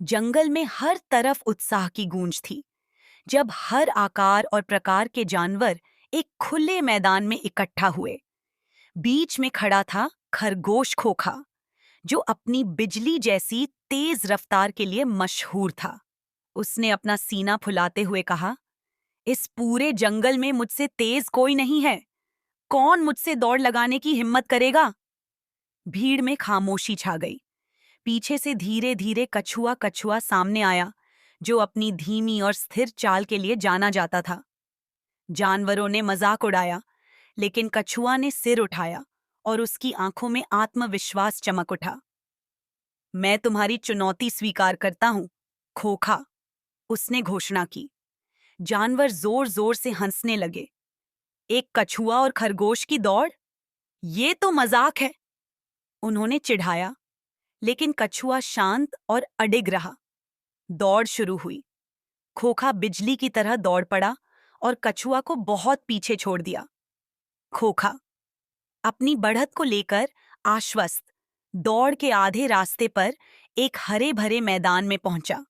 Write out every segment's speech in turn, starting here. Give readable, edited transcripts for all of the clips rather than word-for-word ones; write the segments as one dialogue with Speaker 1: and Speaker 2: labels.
Speaker 1: जंगल में हर तरफ उत्साह की गूंज थी जब हर आकार और प्रकार के जानवर एक खुले मैदान में इकट्ठा हुए। बीच में खड़ा था खरगोश खोखा, जो अपनी बिजली जैसी तेज रफ्तार के लिए मशहूर था। उसने अपना सीना फुलाते हुए कहा, इस पूरे जंगल में मुझसे तेज कोई नहीं है। कौन मुझसे दौड़ लगाने की हिम्मत करेगा? भीड़ में खामोशी छा गई। पीछे से धीरे धीरे कछुआ कछुआ सामने आया, जो अपनी धीमी और स्थिर चाल के लिए जाना जाता था। जानवरों ने मजाक उड़ाया, लेकिन कछुआ ने सिर उठाया और उसकी आंखों में आत्मविश्वास चमक उठा। मैं तुम्हारी चुनौती स्वीकार करता हूं, खोखा, उसने घोषणा की। जानवर जोर जोर से हंसने लगे। एक कछुआ और खरगोश की दौड़? ये तो मजाक है, उन्होंने चिढ़ाया। लेकिन कछुआ शांत और अडिग रहा। दौड़ शुरू हुई। खोखा बिजली की तरह दौड़ पड़ा और कछुआ को बहुत पीछे छोड़ दिया। खोखा अपनी बढ़त को लेकर आश्वस्त दौड़ के आधे रास्ते पर एक हरे भरे मैदान में पहुंचा।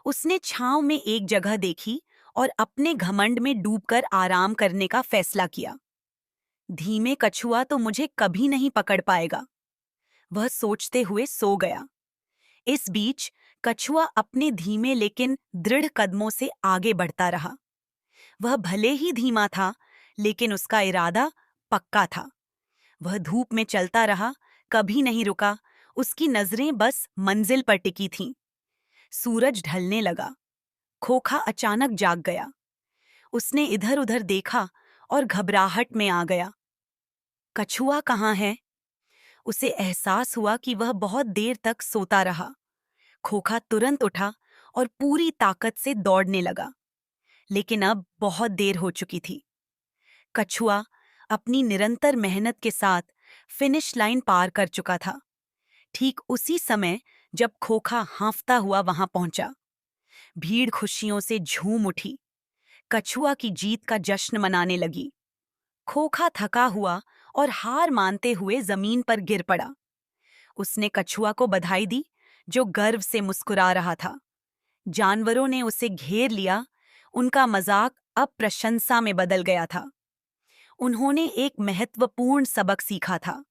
Speaker 1: उसने छांव में एक जगह देखी और अपने घमंड में डूबकर आराम करने का फैसला किया। धीमे कछुआ तो मुझे कभी नहीं पकड़ पाएगा, वह सोचते हुए सो गया। इस बीच कछुआ अपने धीमे लेकिन दृढ़ कदमों से आगे बढ़ता रहा। वह भले ही धीमा था, लेकिन उसका इरादा पक्का था। वह धूप में चलता रहा, कभी नहीं रुका। उसकी नजरें बस मंजिल पर टिकी थीं। सूरज ढलने लगा। खोखा अचानक जाग गया। उसने इधर उधर देखा और घबराहट में आ गया। कछुआ कहाँ है? उसे एहसास हुआ कि वह बहुत देर तक सोता रहा। खोखा तुरंत उठा और पूरी ताकत से दौड़ने लगा, लेकिन अब बहुत देर हो चुकी थी। कछुआ अपनी निरंतर मेहनत के साथ फिनिश लाइन पार कर चुका था। ठीक उसी समय जब खोखा हांफता हुआ वहां पहुंचा। भीड़ खुशियों से झूम उठी। कछुआ की जीत का जश्न मनाने लगी। खोखा थका हुआ और हार मानते हुए जमीन पर गिर पड़ा। उसने कछुआ को बधाई दी, जो गर्व से मुस्कुरा रहा था। जानवरों ने उसे घेर लिया। उनका मजाक अब प्रशंसा में बदल गया था। उन्होंने एक महत्वपूर्ण सबक सीखा था।